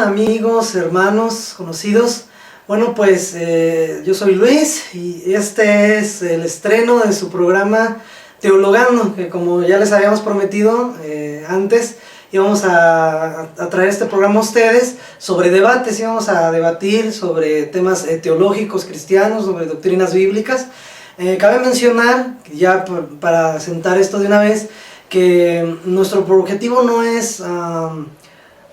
amigos, hermanos, conocidos. Bueno, pues yo soy Luis y este es el estreno de su programa Teologando, que como ya les habíamos prometido antes, íbamos a traer este programa a ustedes sobre debates, íbamos a debatir sobre temas teológicos cristianos, sobre doctrinas bíblicas. Cabe mencionar, ya para sentar esto de una vez, que nuestro objetivo no es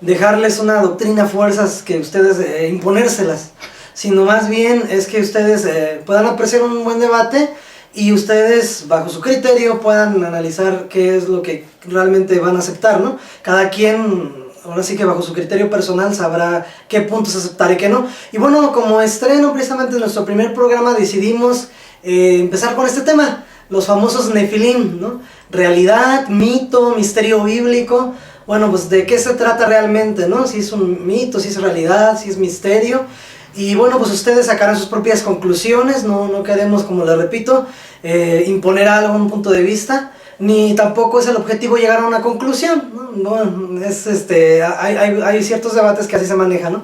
dejarles una doctrina a fuerzas que ustedes imponérselas, sino más bien es que ustedes puedan apreciar un buen debate y ustedes bajo su criterio puedan analizar qué es lo que realmente van a aceptar, ¿no? Cada quien, ahora sí que bajo su criterio personal, sabrá qué puntos aceptar y qué no. Y bueno, como estreno precisamente en nuestro primer programa decidimos empezar con este tema, los famosos Nefilim, ¿no? Realidad, mito, misterio bíblico. Bueno, pues de qué se trata realmente, ¿no? Si es un mito, si es realidad, si es misterio. Y bueno, pues ustedes sacarán sus propias conclusiones, no queremos, como les repito, imponer algo, un punto de vista, ni tampoco es el objetivo llegar a una conclusión, ¿no? Es, hay ciertos debates que así se manejan, ¿no?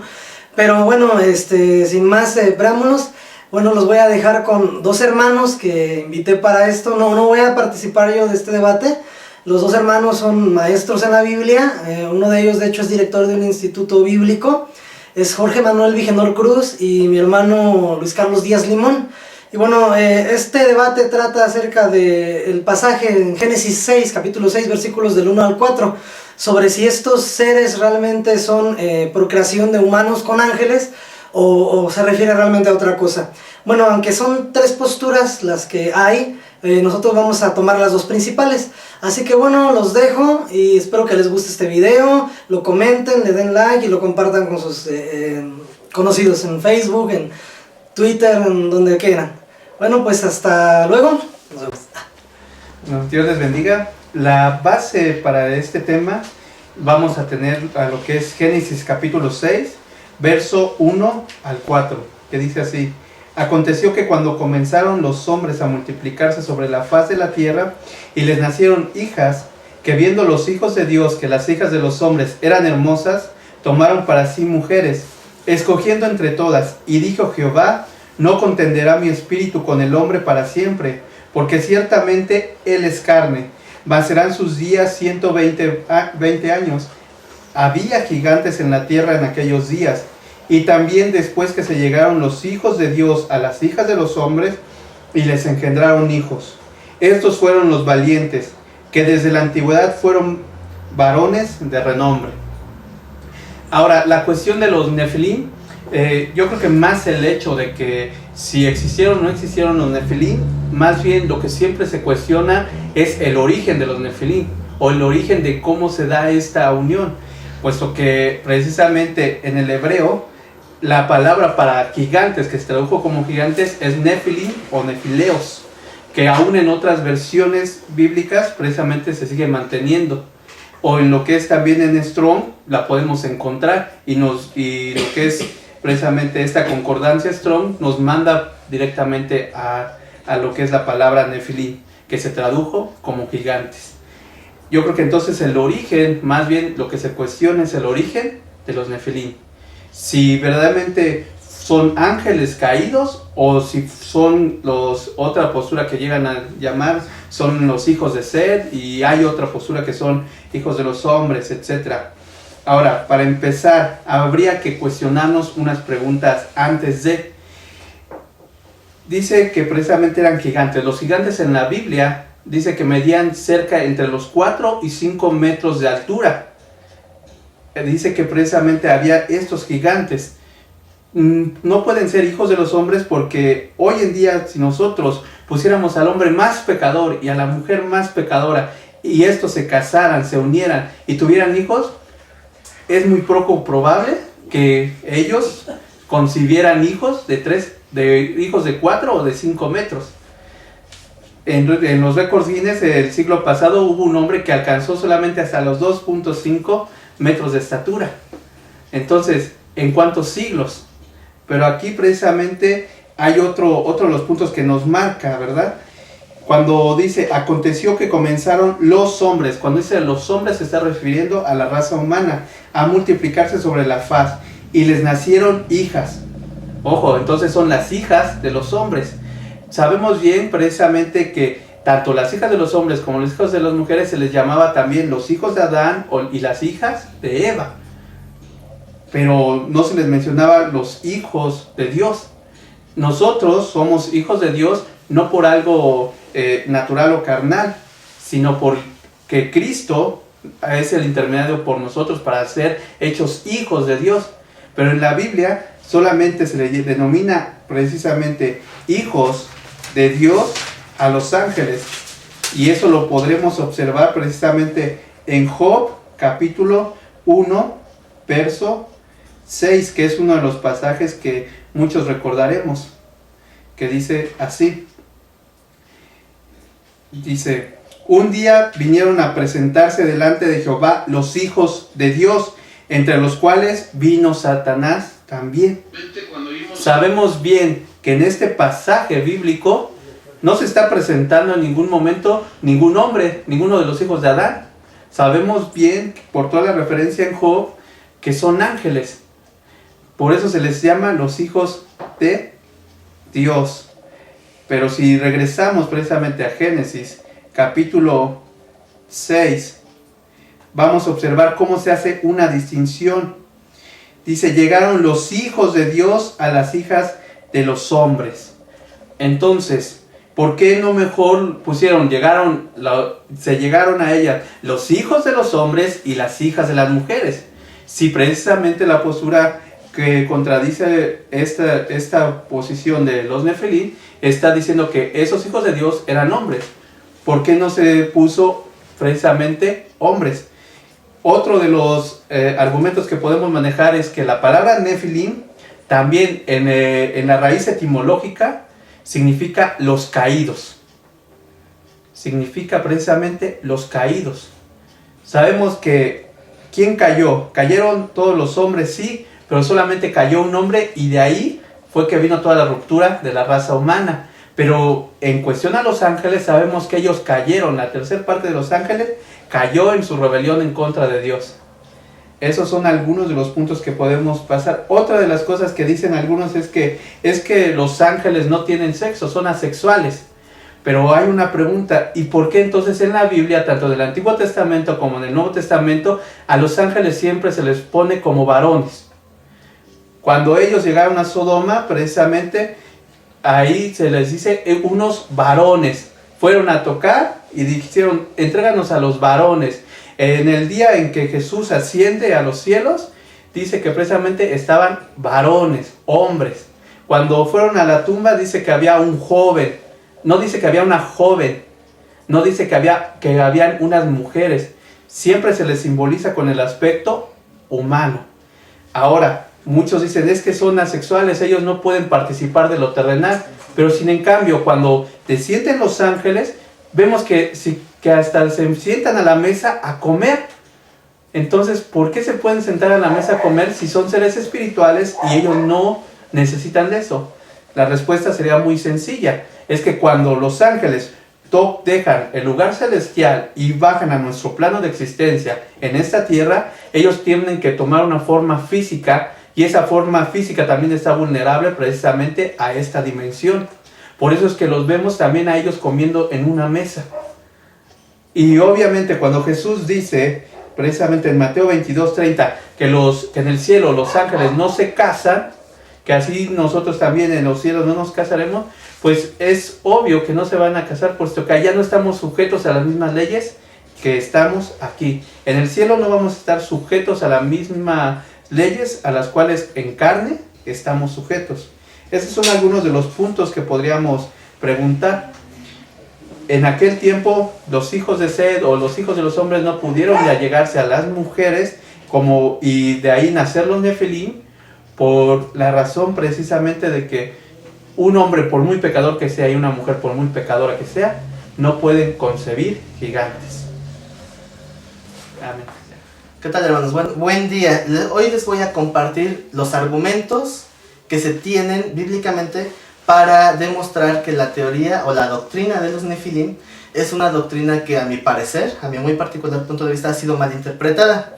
Pero bueno, sin más preámbulos, bueno, los voy a dejar con dos hermanos que invité para esto. No voy a participar yo de este debate. Los dos hermanos son maestros en la Biblia. Uno de ellos, de hecho, es director de un instituto bíblico. Es Jorge Manuel Vigenor Cruz y mi hermano Luis Carlos Díaz Limón. Y bueno, este debate trata acerca del pasaje en Génesis 6, capítulo 6, versículos del 1 al 4, sobre si estos seres realmente son procreación de humanos con ángeles o se refiere realmente a otra cosa. Bueno, aunque son tres posturas las que hay, nosotros vamos a tomar las dos principales. Así que bueno, los dejo y espero que les guste este video, lo comenten, le den like y lo compartan con sus conocidos en Facebook, en Twitter, en donde quieran. Bueno, pues hasta luego. Nos vemos. Bueno, Dios les bendiga. La base para este tema vamos a tener a lo que es Génesis capítulo 6, verso 1 al 4, que dice así: Aconteció que cuando comenzaron los hombres a multiplicarse sobre la faz de la tierra, y les nacieron hijas, que viendo los hijos de Dios que las hijas de los hombres eran hermosas, tomaron para sí mujeres, escogiendo entre todas. Y dijo Jehová: No contenderá mi espíritu con el hombre para siempre, porque ciertamente él es carne, mas serán sus días 120 años. Había gigantes en la tierra en aquellos días. Y también después que se llegaron los hijos de Dios a las hijas de los hombres, y les engendraron hijos. Estos fueron los valientes, que desde la antigüedad fueron varones de renombre. Ahora, la cuestión de los Nefilim, yo creo que más el hecho de que si existieron o no existieron los Nefilim, más bien lo que siempre se cuestiona es el origen de los Nefilim, o el origen de cómo se da esta unión, puesto que precisamente en el hebreo, la palabra para gigantes, que se tradujo como gigantes, es Nefilim o Nefileos, que aún en otras versiones bíblicas precisamente se sigue manteniendo. O en lo que es también en Strong, la podemos encontrar, y lo que es precisamente esta concordancia Strong nos manda directamente a lo que es la palabra Nefilim, que se tradujo como gigantes. Yo creo que entonces el origen, más bien lo que se cuestiona es el origen de los Nefilim. Si verdaderamente son ángeles caídos o si son otra postura que llegan a llamar, son los hijos de Seth, y hay otra postura que son hijos de los hombres, etc. Ahora, para empezar, habría que cuestionarnos unas preguntas antes de. Dice que precisamente eran gigantes. Los gigantes en la Biblia dice que medían cerca entre los 4 y 5 metros de altura. Dice que precisamente había estos gigantes. No pueden ser hijos de los hombres, porque hoy en día, si nosotros pusiéramos al hombre más pecador y a la mujer más pecadora, y estos se casaran, se unieran y tuvieran hijos, es muy poco probable que ellos concibieran hijos hijos de 4 o de 5 metros. En los récords Guinness del siglo pasado hubo un hombre que alcanzó solamente hasta los 2.5 metros de estatura. Entonces, ¿en cuántos siglos? Pero aquí precisamente hay otro de los puntos que nos marca, ¿verdad? Cuando dice, aconteció que comenzaron los hombres, cuando dice los hombres se está refiriendo a la raza humana, a multiplicarse sobre la faz, y les nacieron hijas. Ojo, entonces son las hijas de los hombres. Sabemos bien precisamente que tanto las hijas de los hombres como los hijos de las mujeres se les llamaba también los hijos de Adán y las hijas de Eva. Pero no se les mencionaba los hijos de Dios. Nosotros somos hijos de Dios no por algo natural o carnal, sino porque Cristo es el intermediario por nosotros para ser hechos hijos de Dios. Pero en la Biblia solamente se le denomina precisamente hijos de Dios a los ángeles. Y eso lo podremos observar precisamente en Job, capítulo 1, verso 6, que es uno de los pasajes que muchos recordaremos, que dice así. Dice, un día vinieron a presentarse delante de Jehová los hijos de Dios, entre los cuales vino Satanás también. Sabemos bien que en este pasaje bíblico no se está presentando en ningún momento ningún hombre, ninguno de los hijos de Adán. Sabemos bien, por toda la referencia en Job, que son ángeles. Por eso se les llama los hijos de Dios. Pero si regresamos precisamente a Génesis, capítulo 6, vamos a observar cómo se hace una distinción. Dice, llegaron los hijos de Dios a las hijas de los hombres. Entonces, ¿por qué no mejor pusieron, se llegaron a ellas los hijos de los hombres y las hijas de las mujeres? Si precisamente la postura que contradice esta posición de los Nefilim está diciendo que esos hijos de Dios eran hombres. ¿Por qué no se puso precisamente hombres? Otro de los argumentos que podemos manejar es que la palabra Nefilim también en la raíz etimológica significa los caídos. Significa precisamente los caídos. Sabemos que ¿quién cayó? Cayeron todos los hombres, sí, pero solamente cayó un hombre y de ahí fue que vino toda la ruptura de la raza humana. Pero en cuestión a los ángeles sabemos que ellos cayeron, la tercera parte de los ángeles cayó en su rebelión en contra de Dios. Esos son algunos de los puntos que podemos pasar. Otra de las cosas que dicen algunos es que los ángeles no tienen sexo, son asexuales. Pero hay una pregunta, ¿y por qué entonces en la Biblia, tanto del Antiguo Testamento como en el Nuevo Testamento, a los ángeles siempre se les pone como varones? Cuando ellos llegaron a Sodoma, precisamente, ahí se les dice unos varones. Fueron a tocar y dijeron, entréganos a los varones. En el día en que Jesús asciende a los cielos, dice que precisamente estaban varones, hombres. Cuando fueron a la tumba, dice que había un joven. No dice que había una joven. No dice que habían unas mujeres. Siempre se les simboliza con el aspecto humano. Ahora, muchos dicen, es que son asexuales, ellos no pueden participar de lo terrenal. Pero sin en cambio, cuando descienden los ángeles, vemos que hasta se sientan a la mesa a comer. Entonces, ¿por qué se pueden sentar a la mesa a comer si son seres espirituales y ellos no necesitan de eso? La respuesta sería muy sencilla. Es que cuando los ángeles dejan el lugar celestial y bajan a nuestro plano de existencia en esta tierra, ellos tienen que tomar una forma física, y esa forma física también está vulnerable precisamente a esta dimensión. Por eso es que los vemos también a ellos comiendo en una mesa. Y obviamente cuando Jesús dice, precisamente en Mateo 22:30, que en el cielo los ángeles no se casan, que así nosotros también en los cielos no nos casaremos, pues es obvio que no se van a casar, puesto que allá no estamos sujetos a las mismas leyes que estamos aquí. En el cielo no vamos a estar sujetos a las mismas leyes a las cuales en carne estamos sujetos. Esos son algunos de los puntos que podríamos preguntar. En aquel tiempo los hijos de Sed o los hijos de los hombres no pudieron ya llegarse a las mujeres y de ahí nacer los Nefilim, por la razón precisamente de que un hombre por muy pecador que sea y una mujer por muy pecadora que sea, no pueden concebir gigantes. Amén. ¿Qué tal, hermanos? Buen día. Hoy les voy a compartir los argumentos que se tienen bíblicamente para demostrar que la teoría o la doctrina de los Nefilim es una doctrina que, a mi parecer, a mi muy particular punto de vista, ha sido mal interpretada.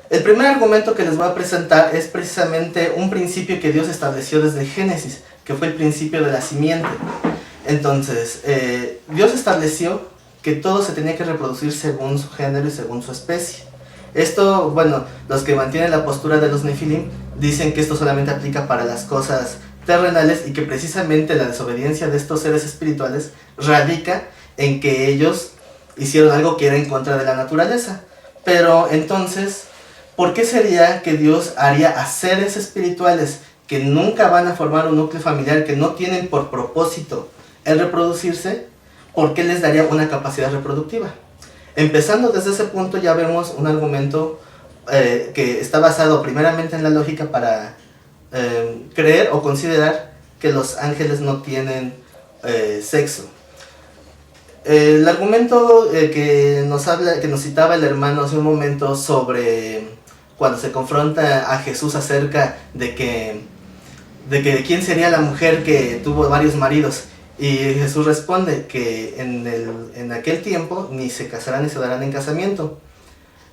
El primer argumento que les voy a presentar es precisamente un principio que Dios estableció desde Génesis, que fue el principio de la simiente. Entonces, Dios estableció que todo se tenía que reproducir según su género y según su especie. Esto, bueno, los que mantienen la postura de los Nefilim dicen que esto solamente aplica para las cosas terrenales y que precisamente la desobediencia de estos seres espirituales radica en que ellos hicieron algo que era en contra de la naturaleza. Pero entonces, ¿por qué sería que Dios haría a seres espirituales que nunca van a formar un núcleo familiar, que no tienen por propósito el reproducirse? ¿Por qué les daría una capacidad reproductiva? Empezando desde ese punto ya vemos un argumento que está basado primeramente en la lógica para creer o considerar que los ángeles no tienen sexo. El argumento que nos citaba el hermano hace un momento sobre cuando se confronta a Jesús acerca de que quién sería la mujer que tuvo varios maridos, y Jesús responde que en aquel tiempo ni se casarán ni se darán en casamiento.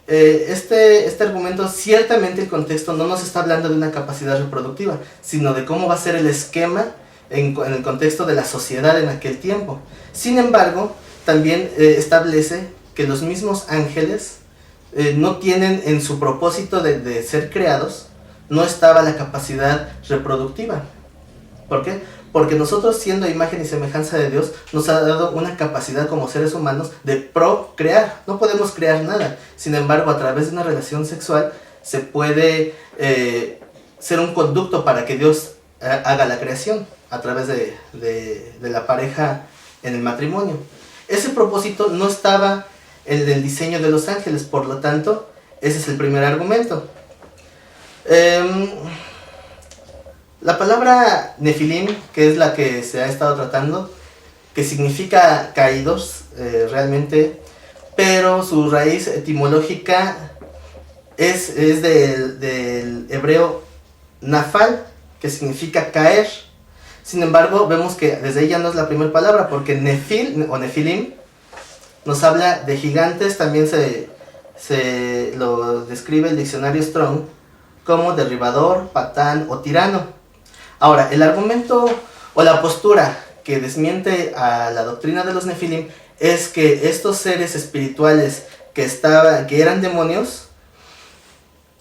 Este argumento, ciertamente el contexto no nos está hablando de una capacidad reproductiva, sino de cómo va a ser el esquema en el contexto de la sociedad en aquel tiempo. Sin embargo, también establece que los mismos ángeles no tienen en su propósito de ser creados, no estaba la capacidad reproductiva. ¿Por qué? Porque nosotros, siendo imagen y semejanza de Dios, nos ha dado una capacidad como seres humanos de procrear. No podemos crear nada. Sin embargo, a través de una relación sexual se puede ser un conducto para que Dios haga la creación a través de la pareja en el matrimonio. Ese propósito no estaba en el diseño de los ángeles, por lo tanto, ese es el primer argumento. La palabra Nefilim, que es la que se ha estado tratando, que significa caídos realmente, pero su raíz etimológica es del hebreo nafal, que significa caer. Sin embargo, vemos que desde ahí ya no es la primera palabra, porque Nefil o Nefilim nos habla de gigantes. También se lo describe el diccionario Strong como derribador, patán o tirano. Ahora, el argumento o la postura que desmiente a la doctrina de los Nefilim es que estos seres espirituales que eran demonios,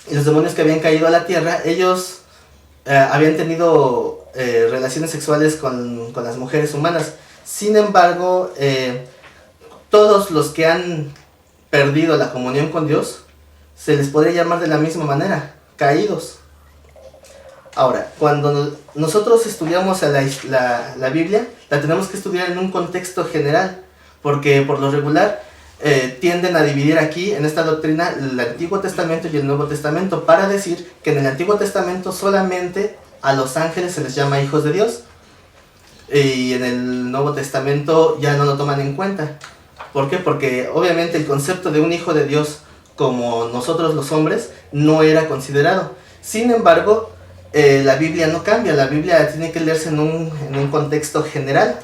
y los demonios que habían caído a la tierra, ellos habían tenido relaciones sexuales con las mujeres humanas. Sin embargo, todos los que han perdido la comunión con Dios, se les podría llamar de la misma manera, caídos. Ahora, cuando nosotros estudiamos la Biblia, la tenemos que estudiar en un contexto general, porque por lo regular tienden a dividir aquí, en esta doctrina, el Antiguo Testamento y el Nuevo Testamento, para decir que en el Antiguo Testamento solamente a los ángeles se les llama hijos de Dios, y en el Nuevo Testamento ya no lo toman en cuenta. ¿Por qué? Porque obviamente el concepto de un hijo de Dios, como nosotros los hombres, no era considerado. Sin embargo, la Biblia no cambia, la Biblia tiene que leerse en un contexto general.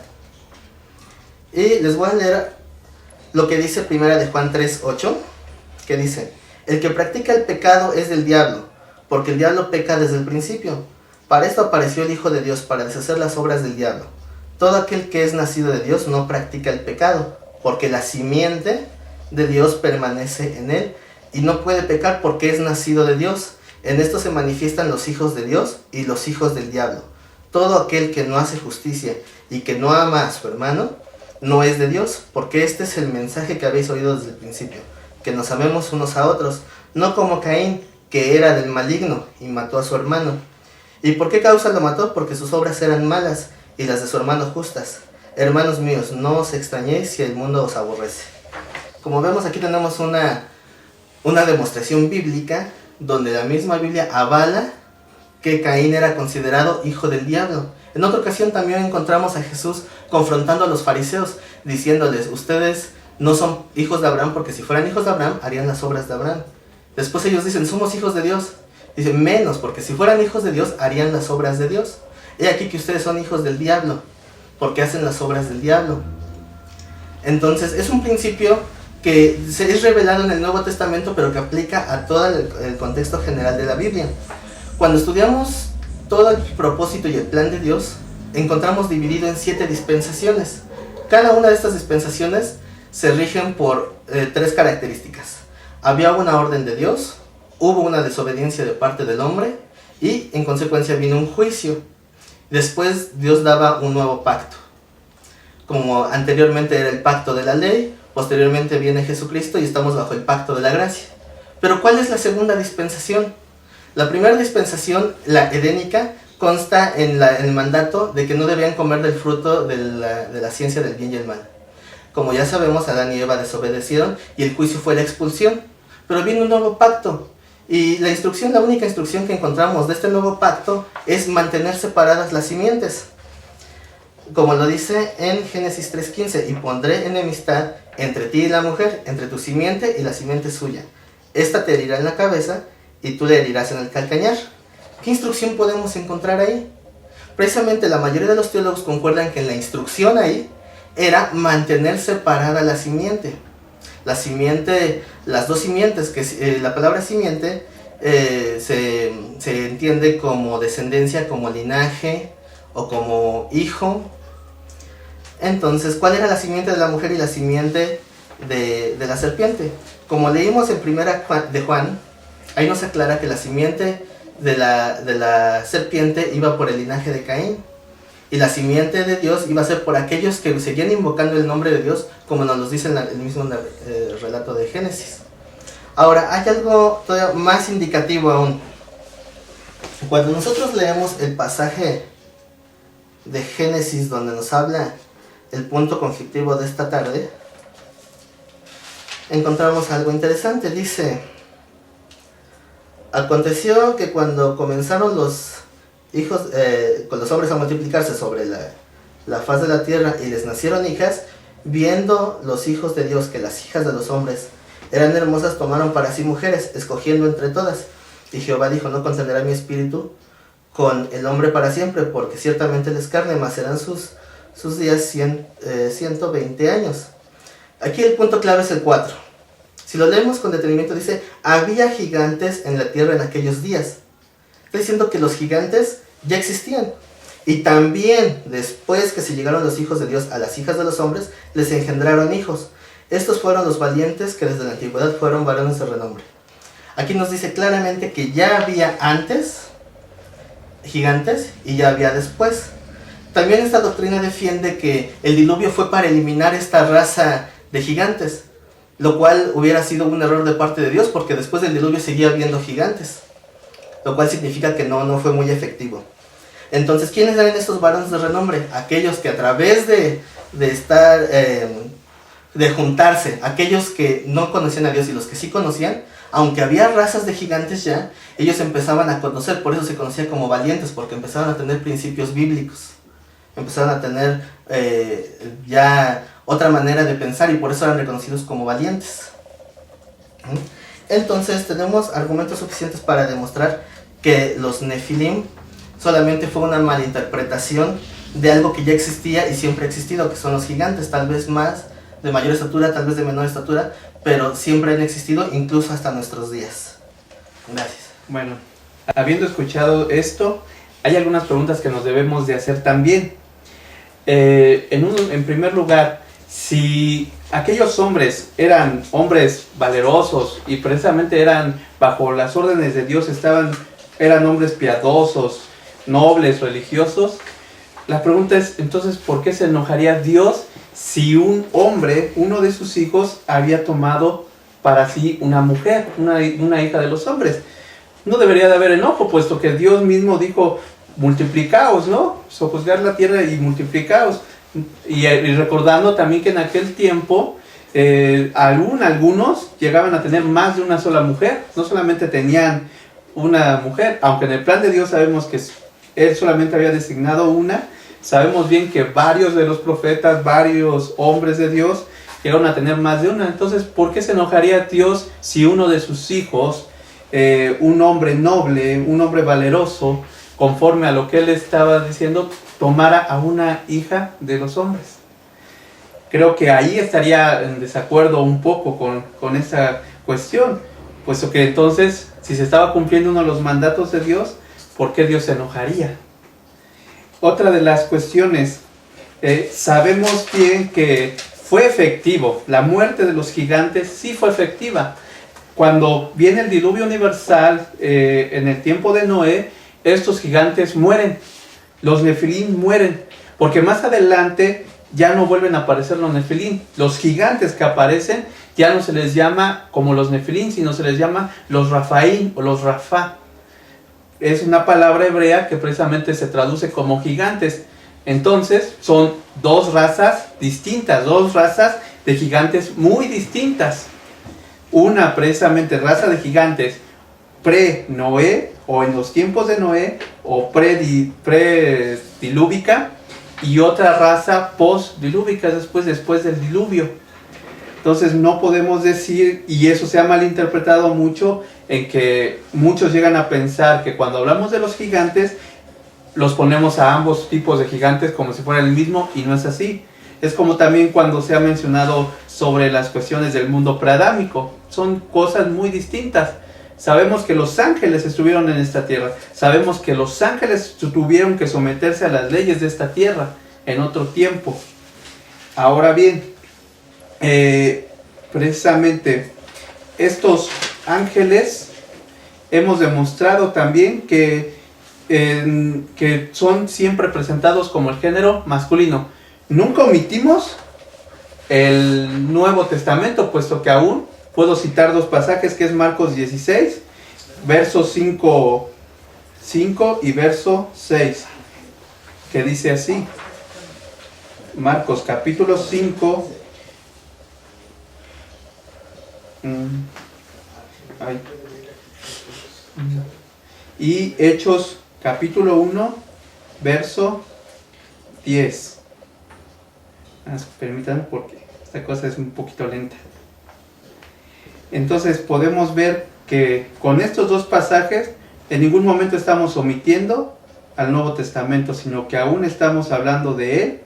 Y les voy a leer lo que dice Primera de Juan 3:8, que dice: el que practica el pecado es del diablo, porque el diablo peca desde el principio. Para esto apareció el Hijo de Dios, para deshacer las obras del diablo. Todo aquel que es nacido de Dios no practica el pecado, porque la simiente de Dios permanece en él, y no puede pecar porque es nacido de Dios. En esto se manifiestan los hijos de Dios y los hijos del diablo. Todo aquel que no hace justicia y que no ama a su hermano, no es de Dios, porque este es el mensaje que habéis oído desde el principio, que nos amemos unos a otros, no como Caín, que era del maligno y mató a su hermano. ¿Y por qué causa lo mató? Porque sus obras eran malas y las de su hermano justas. Hermanos míos, no os extrañéis si el mundo os aborrece. Como vemos, aquí tenemos una demostración bíblica donde la misma Biblia avala que Caín era considerado hijo del diablo. En otra ocasión también encontramos a Jesús confrontando a los fariseos, diciéndoles: ustedes no son hijos de Abraham, porque si fueran hijos de Abraham, harían las obras de Abraham. Después ellos dicen: somos hijos de Dios. Dicen: menos, porque si fueran hijos de Dios, harían las obras de Dios. he aquí que ustedes son hijos del diablo, porque hacen las obras del diablo. Entonces es un principio que es revelado en el Nuevo Testamento, pero que aplica a todo el contexto general de la Biblia. Cuando estudiamos todo el propósito y el plan de Dios, encontramos dividido en 7 dispensaciones. Cada una de estas dispensaciones se rigen por 3 características. Había una orden de Dios, hubo una desobediencia de parte del hombre y en consecuencia vino un juicio. Después Dios daba un nuevo pacto. Como anteriormente era el pacto de la ley, posteriormente viene Jesucristo y estamos bajo el pacto de la gracia. Pero ¿cuál es la segunda dispensación? La primera dispensación, la edénica, consta en el mandato de que no debían comer del fruto de la ciencia del bien y el mal. Como ya sabemos, Adán y Eva desobedecieron y el juicio fue la expulsión. Pero viene un nuevo pacto. Y la única instrucción que encontramos de este nuevo pacto es mantener separadas las simientes. Como lo dice en Génesis 3:15, y pondré enemistad entre ti y la mujer, entre tu simiente y la simiente suya. Esta te herirá en la cabeza y tú le herirás en el calcañar. ¿Qué instrucción podemos encontrar ahí? Precisamente la mayoría de los teólogos concuerdan que la instrucción ahí era mantener separada la simiente. Las dos simientes, que la palabra simiente se entiende como descendencia, como linaje o como hijo. Entonces, ¿cuál era la simiente de la mujer y la simiente de la serpiente? Como leímos en primera de Juan, ahí nos aclara que la simiente de la serpiente iba por el linaje de Caín. Y la simiente de Dios iba a ser por aquellos que seguían invocando el nombre de Dios, como nos lo dice en el mismo relato de Génesis. Ahora, hay algo todavía más indicativo aún. Cuando nosotros leemos el pasaje de Génesis donde nos habla el punto conflictivo de esta tarde, encontramos algo interesante. Dice: aconteció que cuando comenzaron los hijos, con los hombres a multiplicarse sobre la faz de la tierra y les nacieron hijas, viendo los hijos de Dios que las hijas de los hombres eran hermosas, tomaron para sí mujeres, escogiendo entre todas. Y Jehová dijo: no contenderá mi espíritu con el hombre para siempre, porque ciertamente él es carne, mas serán sus días 120 años. Aquí el punto clave es el 4. Si lo leemos con detenimiento, dice: había gigantes en la tierra en aquellos días. Está diciendo que los gigantes ya existían. Y también después que se llegaron los hijos de Dios a las hijas de los hombres, les engendraron hijos. Estos fueron los valientes que desde la antigüedad fueron varones de renombre. Aquí nos dice claramente que ya había antes gigantes y ya había después. También esta doctrina defiende que el diluvio fue para eliminar esta raza de gigantes, lo cual hubiera sido un error de parte de Dios, porque después del diluvio seguía habiendo gigantes, lo cual significa que no fue muy efectivo. Entonces, ¿quiénes eran estos varones de renombre? Aquellos que a través de juntarse, aquellos que no conocían a Dios y los que sí conocían, aunque había razas de gigantes ya, ellos empezaban a conocer, por eso se conocía como valientes, porque empezaban a tener principios bíblicos, empezaron a tener ya otra manera de pensar y por eso eran reconocidos como valientes. Entonces tenemos argumentos suficientes para demostrar que los Nefilim solamente fue una malinterpretación de algo que ya existía y siempre ha existido, que son los gigantes, tal vez más de mayor estatura, tal vez de menor estatura, pero siempre han existido, incluso hasta nuestros días. Gracias. Bueno, habiendo escuchado esto, hay algunas preguntas que nos debemos de hacer también. En primer lugar, si aquellos hombres eran hombres valerosos y precisamente eran bajo las órdenes de Dios, eran hombres piadosos, nobles, religiosos, la pregunta es, entonces, ¿por qué se enojaría Dios si un hombre, uno de sus hijos, había tomado para sí una mujer, una hija de los hombres? No debería de haber enojo, puesto que Dios mismo dijo: multiplicaos, ¿no? Sojuzgar la tierra y multiplicaos. Y recordando también que en aquel tiempo algunos llegaban a tener más de una sola mujer, no solamente tenían una mujer, aunque en el plan de Dios sabemos que Él solamente había designado una. Sabemos bien que varios de los profetas, varios hombres de Dios llegaron a tener más de una. Entonces, ¿por qué se enojaría Dios si uno de sus hijos, un hombre noble, un hombre valeroso, conforme a lo que él estaba diciendo, tomara a una hija de los hombres. Creo que ahí estaría en desacuerdo un poco con esa cuestión, puesto que entonces, si se estaba cumpliendo uno de los mandatos de Dios, ¿por qué Dios se enojaría? Otra de las cuestiones, sabemos bien que fue efectivo, la muerte de los gigantes sí fue efectiva. Cuando viene el diluvio universal, en el tiempo de Noé, estos gigantes mueren, los Nefilim mueren, porque más adelante ya no vuelven a aparecer los Nefilim. Los gigantes que aparecen ya no se les llama como los Nefilim, sino se les llama los Rafaín o los Rafá. Es una palabra hebrea que precisamente se traduce como gigantes. Entonces son dos razas distintas, dos razas de gigantes muy distintas. Una precisamente raza de gigantes pre-Noé o en los tiempos de Noé o pre-dilúvica, y otra raza post-dilúvica, después del diluvio. Entonces no podemos decir, y eso se ha malinterpretado mucho, en que muchos llegan a pensar que cuando hablamos de los gigantes, los ponemos a ambos tipos de gigantes como si fuera el mismo, y no es así. Es como también cuando se ha mencionado sobre las cuestiones del mundo preadámico. Son cosas muy distintas. Sabemos que los ángeles estuvieron en esta tierra. Sabemos que los ángeles tuvieron que someterse a las leyes de esta tierra en otro tiempo. Ahora bien, precisamente estos ángeles hemos demostrado también que son siempre presentados como el género masculino. Nunca omitimos el Nuevo Testamento, puesto que aún puedo citar dos pasajes, que es Marcos 16, versos 5 y verso 6, que dice así. Marcos capítulo 5. Y Hechos capítulo 1, verso 10. Permítanme porque esta cosa es un poquito lenta. Entonces podemos ver que con estos dos pasajes en ningún momento estamos omitiendo al Nuevo Testamento, sino que aún estamos hablando de él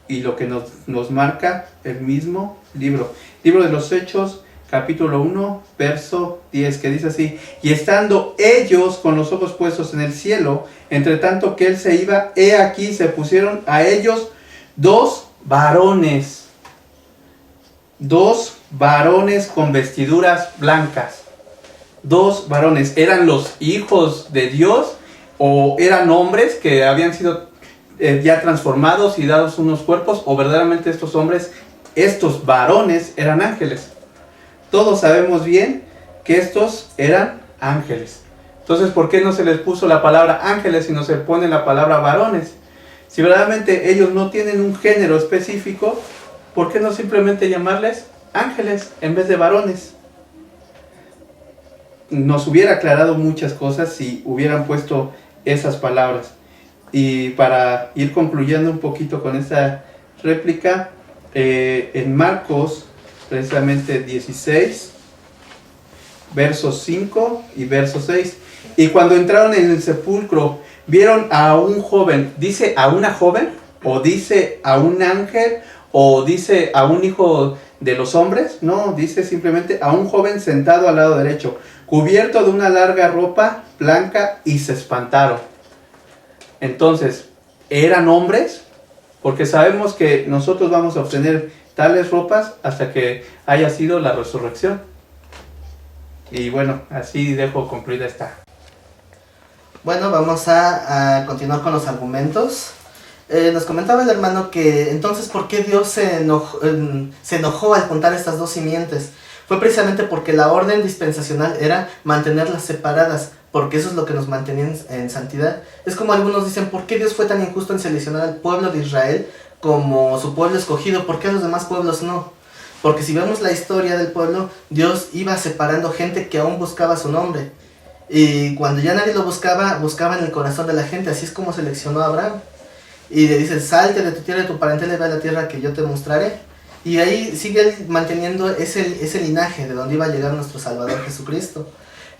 y lo que nos marca el mismo libro. Libro de los Hechos, capítulo 1, verso 10, que dice así: y estando ellos con los ojos puestos en el cielo, entre tanto que él se iba, he aquí se pusieron a ellos dos varones con vestiduras blancas. Dos varones. ¿Eran los hijos de Dios o eran hombres que habían sido ya transformados y dados unos cuerpos, o verdaderamente estos hombres, estos varones, eran ángeles? Todos sabemos bien que estos eran ángeles. Entonces, ¿por qué no se les puso la palabra ángeles sino se pone la palabra varones? Si verdaderamente ellos no tienen un género específico, ¿por qué no simplemente llamarles ángeles en vez de varones? Nos hubiera aclarado muchas cosas si hubieran puesto esas palabras. Y para ir concluyendo un poquito con esta réplica, en Marcos, precisamente 16, versos 5 y verso 6. Y cuando entraron en el sepulcro, vieron a un joven. ¿Dice a una joven? ¿O dice a un ángel? ¿O dice a un hijo de los hombres? No, dice simplemente a un joven sentado al lado derecho, cubierto de una larga ropa blanca, y se espantaron. Entonces, ¿eran hombres? Porque sabemos que nosotros vamos a obtener tales ropas hasta que haya sido la resurrección. Y bueno, así dejo concluida esta. Bueno, vamos a continuar con los argumentos. Nos comentaba el hermano que entonces ¿por qué Dios se enojó al juntar estas dos simientes? Fue precisamente porque la orden dispensacional era mantenerlas separadas, porque eso es lo que nos mantenía en santidad. Es como algunos dicen, ¿por qué Dios fue tan injusto en seleccionar al pueblo de Israel como su pueblo escogido? ¿Por qué a los demás pueblos no? Porque si vemos la historia del pueblo, Dios iba separando gente que aún buscaba su nombre. Y cuando ya nadie lo buscaba, buscaba en el corazón de la gente. Así es como seleccionó a Abraham. Y le dice, salte de tu tierra y de tu parentela y ve a la tierra que yo te mostraré. Y ahí sigue manteniendo ese linaje de donde iba a llegar nuestro Salvador Jesucristo.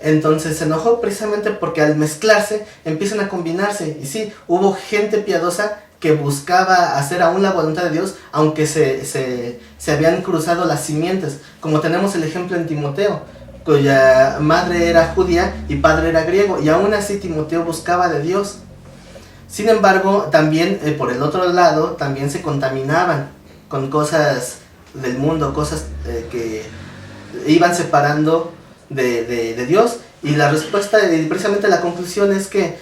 Entonces se enojó precisamente porque al mezclarse empiezan a combinarse. Y sí, hubo gente piadosa que buscaba hacer aún la voluntad de Dios, aunque se habían cruzado las simientes. Como tenemos el ejemplo en Timoteo, cuya madre era judía y padre era griego, y aún así Timoteo buscaba de Dios. Sin embargo, también por el otro lado, también se contaminaban con cosas del mundo, cosas que iban separando de Dios. Y la respuesta, y precisamente la conclusión es que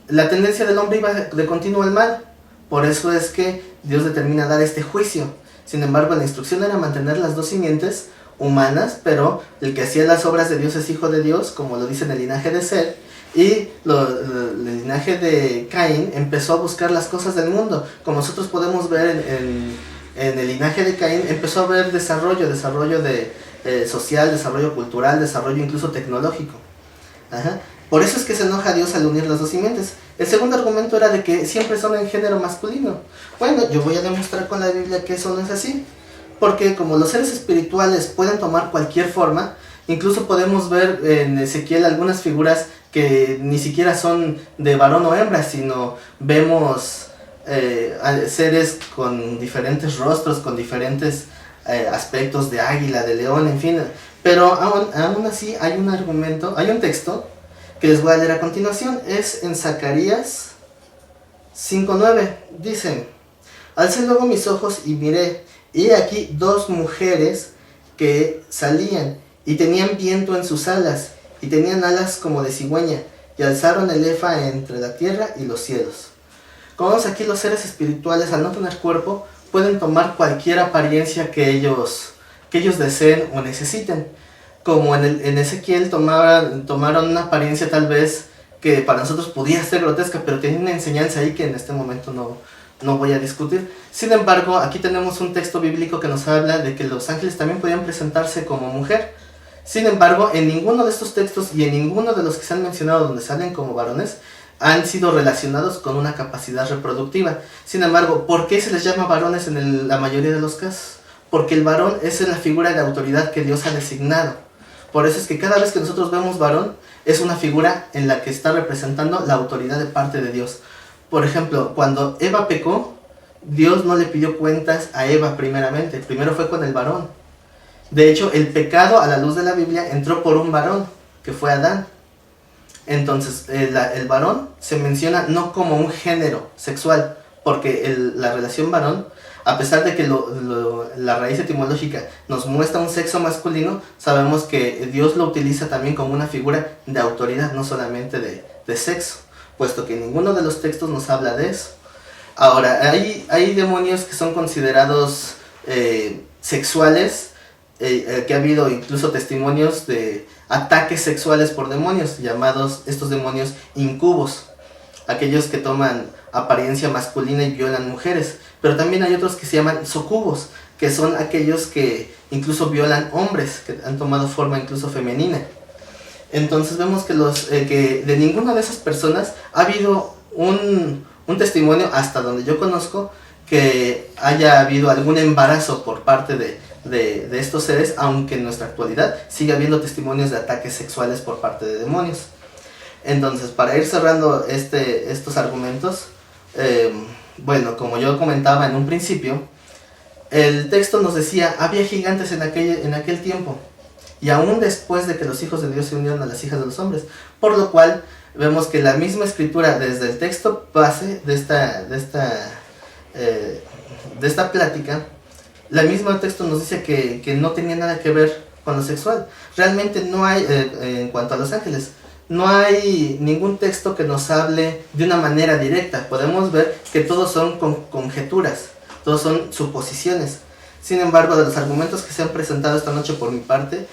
la tendencia del hombre iba de continuo al mal. Por eso es que Dios determina dar este juicio. Sin embargo, la instrucción era mantener las dos simientes humanas, pero el que hacía las obras de Dios es hijo de Dios, como lo dice en el linaje de Seth. Y el linaje de Caín empezó a buscar las cosas del mundo. Como nosotros podemos ver en el linaje de Caín, empezó a haber desarrollo social, desarrollo cultural, desarrollo incluso tecnológico. Ajá. Por eso es que se enoja Dios al unir las dos simientes. El segundo argumento era de que siempre son en género masculino. Bueno, yo voy a demostrar con la Biblia que eso no es así. Porque como los seres espirituales pueden tomar cualquier forma, incluso podemos ver en Ezequiel algunas figuras que ni siquiera son de varón o hembra, sino vemos seres con diferentes rostros, con diferentes aspectos de águila, de león, en fin. Pero aún así hay un argumento, hay un texto que les voy a leer a continuación. Es en Zacarías 5:9. Dice: alcé luego mis ojos y miré, y aquí dos mujeres que salían, y tenían viento en sus alas, y tenían alas como de cigüeña, y alzaron el efa entre la tierra y los cielos. Como vemos aquí, los seres espirituales, al no tener cuerpo, pueden tomar cualquier apariencia que ellos deseen o necesiten. Como en Ezequiel tomaron una apariencia tal vez que para nosotros podía ser grotesca, pero tenía una enseñanza ahí que en este momento no voy a discutir. Sin embargo, aquí tenemos un texto bíblico que nos habla de que los ángeles también podían presentarse como mujer. Sin embargo, en ninguno de estos textos y en ninguno de los que se han mencionado donde salen como varones han sido relacionados con una capacidad reproductiva. Sin embargo, ¿por qué se les llama varones en la mayoría de los casos? Porque el varón es la figura de autoridad que Dios ha designado. Por eso es que cada vez que nosotros vemos varón, es una figura en la que está representando la autoridad de parte de Dios. Por ejemplo, cuando Eva pecó, Dios no le pidió cuentas a Eva primeramente, primero fue con el varón. De hecho, el pecado a la luz de la Biblia entró por un varón, que fue Adán. Entonces, el varón se menciona no como un género sexual, porque la relación varón, a pesar de que la raíz etimológica nos muestra un sexo masculino, sabemos que Dios lo utiliza también como una figura de autoridad, no solamente de sexo, puesto que ninguno de los textos nos habla de eso. Ahora, hay demonios que son considerados sexuales, que ha habido incluso testimonios de ataques sexuales por demonios, llamados estos demonios incubos, aquellos que toman apariencia masculina y violan mujeres. Pero también hay otros que se llaman sucubos, que son aquellos que incluso violan hombres, que han tomado forma incluso femenina. Entonces vemos que que de ninguna de esas personas ha habido un testimonio, hasta donde yo conozco, que haya habido algún embarazo por parte de estos seres, aunque en nuestra actualidad sigue habiendo testimonios de ataques sexuales por parte de demonios. Entonces, para ir cerrando estos argumentos, bueno, como yo comentaba en un principio, el texto nos decía, había gigantes en aquel tiempo, y aún después de que los hijos de Dios se unieron a las hijas de los hombres, por lo cual vemos que la misma escritura, desde el texto base de esta plática, la misma texto nos dice que no tenía nada que ver con lo sexual. Realmente no hay, en cuanto a los ángeles, no hay ningún texto que nos hable de una manera directa. Podemos ver que todos son conjeturas, todos son suposiciones. Sin embargo, de los argumentos que se han presentado esta noche por mi parte,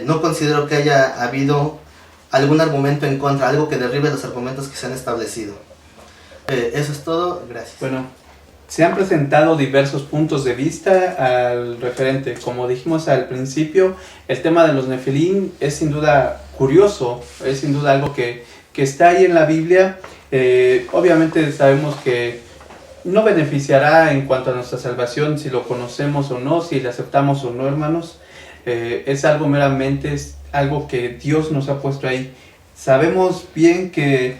no considero que haya habido algún argumento en contra, algo que derribe los argumentos que se han establecido. Eso es todo, gracias. Bueno, se han presentado diversos puntos de vista al referente. Como dijimos al principio, el tema de los Nefilim es sin duda curioso, es sin duda algo que está ahí en la Biblia. Obviamente sabemos que no beneficiará en cuanto a nuestra salvación si lo conocemos o no, si lo aceptamos o no, hermanos. Es algo meramente algo que Dios nos ha puesto ahí. Sabemos bien que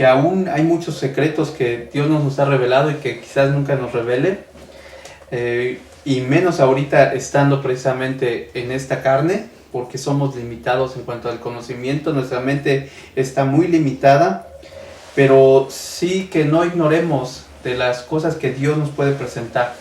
aún hay muchos secretos que Dios nos ha revelado y que quizás nunca nos revele, y menos ahorita estando precisamente en esta carne, porque somos limitados en cuanto al conocimiento, nuestra mente está muy limitada, pero sí que no ignoremos de las cosas que Dios nos puede presentar.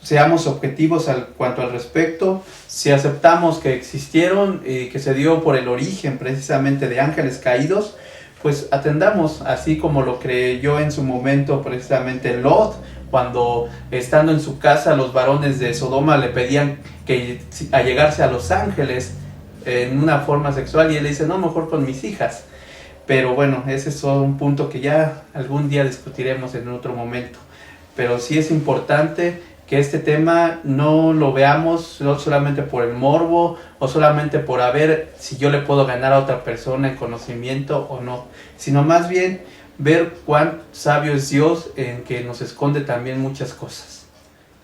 Seamos objetivos cuanto al respecto. Si aceptamos que existieron y que se dio por el origen precisamente de ángeles caídos, pues atendamos, así como lo creyó en su momento precisamente Lot, cuando estando en su casa los varones de Sodoma le pedían que allegarse a los ángeles en una forma sexual, y él dice, no, mejor con mis hijas. Pero bueno, ese es un punto que ya algún día discutiremos en otro momento. Pero sí es importante que este tema no lo veamos solamente por el morbo o solamente por a ver si yo le puedo ganar a otra persona en conocimiento o no, sino más bien ver cuán sabio es Dios, en que nos esconde también muchas cosas.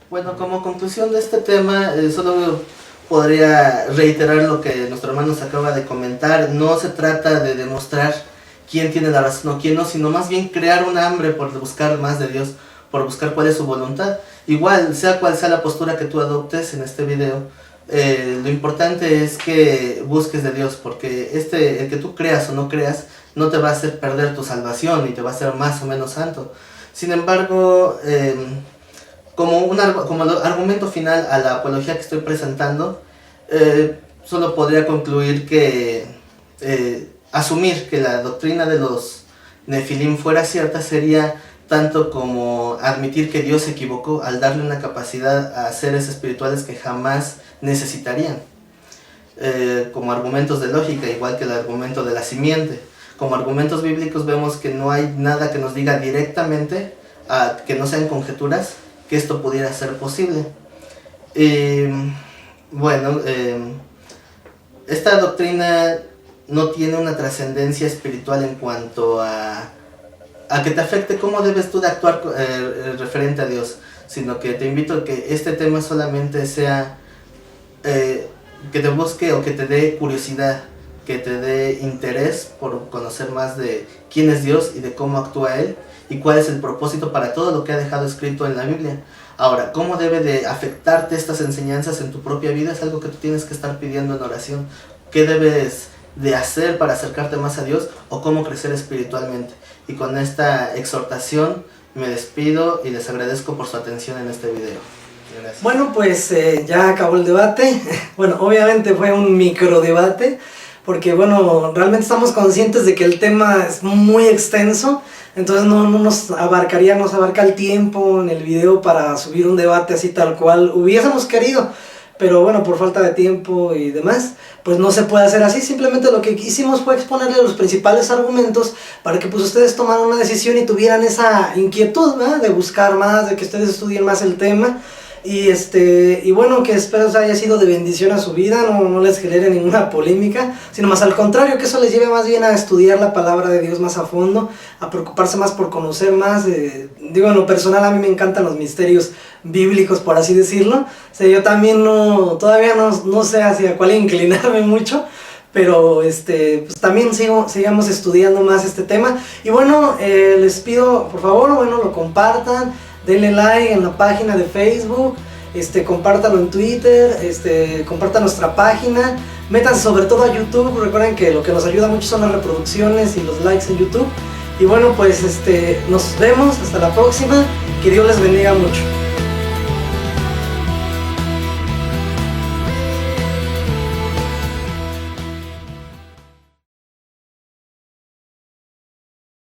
Bueno, como conclusión de este tema, solo podría reiterar lo que nuestro hermano nos acaba de comentar. No se trata de demostrar quién tiene la razón o quién no, sino más bien crear un hambre por buscar más de Dios, por buscar cuál es su voluntad. Igual, sea cual sea la postura que tú adoptes en este video, lo importante es que busques de Dios, porque el que tú creas o no creas no te va a hacer perder tu salvación y te va a hacer más o menos santo. Sin embargo, como argumento final a la apología que estoy presentando, solo podría concluir que asumir que la doctrina de los Nefilim fuera cierta sería tanto como admitir que Dios se equivocó al darle una capacidad a seres espirituales que jamás necesitarían, como argumentos de lógica, igual que el argumento de la simiente. Como argumentos bíblicos vemos que no hay nada que nos diga directamente, que no sean conjeturas, que esto pudiera ser posible. Bueno, esta doctrina no tiene una trascendencia espiritual en cuanto a que te afecte cómo debes tú de actuar referente a Dios, sino que te invito a que este tema solamente sea que te busque o que te dé curiosidad, que te dé interés por conocer más de quién es Dios y de cómo actúa Él y cuál es el propósito para todo lo que ha dejado escrito en la Biblia. Ahora, cómo debe de afectarte estas enseñanzas en tu propia vida es algo que tú tienes que estar pidiendo en oración. ¿Qué debes de hacer para acercarte más a Dios o cómo crecer espiritualmente? Y con esta exhortación me despido y les agradezco por su atención en este video. Gracias. Bueno, pues ya acabó el debate. Bueno, obviamente fue un micro debate, porque bueno, realmente estamos conscientes de que el tema es muy extenso, entonces no nos abarca el tiempo en el video para subir un debate así tal cual hubiésemos querido. Pero bueno, por falta de tiempo y demás, pues no se puede hacer así. Simplemente lo que hicimos fue exponerle los principales argumentos para que pues ustedes tomaran una decisión y tuvieran esa inquietud, ¿verdad?, de buscar más, de que ustedes estudien más el tema. Y bueno, que espero que haya sido de bendición a su vida, no les genere ninguna polémica, sino más al contrario, que eso les lleve más bien a estudiar la palabra de Dios más a fondo, a preocuparse más por conocer más. Digo, en lo personal a mí me encantan los misterios bíblicos, por así decirlo. O sea, yo también todavía no sé hacia cuál inclinarme mucho, pero pues también sigamos estudiando más este tema. Y bueno, les pido por favor, bueno, lo compartan, denle like en la página de Facebook, compártanlo en Twitter, compartan nuestra página, métanse sobre todo a YouTube. Recuerden que lo que nos ayuda mucho son las reproducciones y los likes en YouTube. Y bueno, pues nos vemos hasta la próxima, que Dios les bendiga mucho.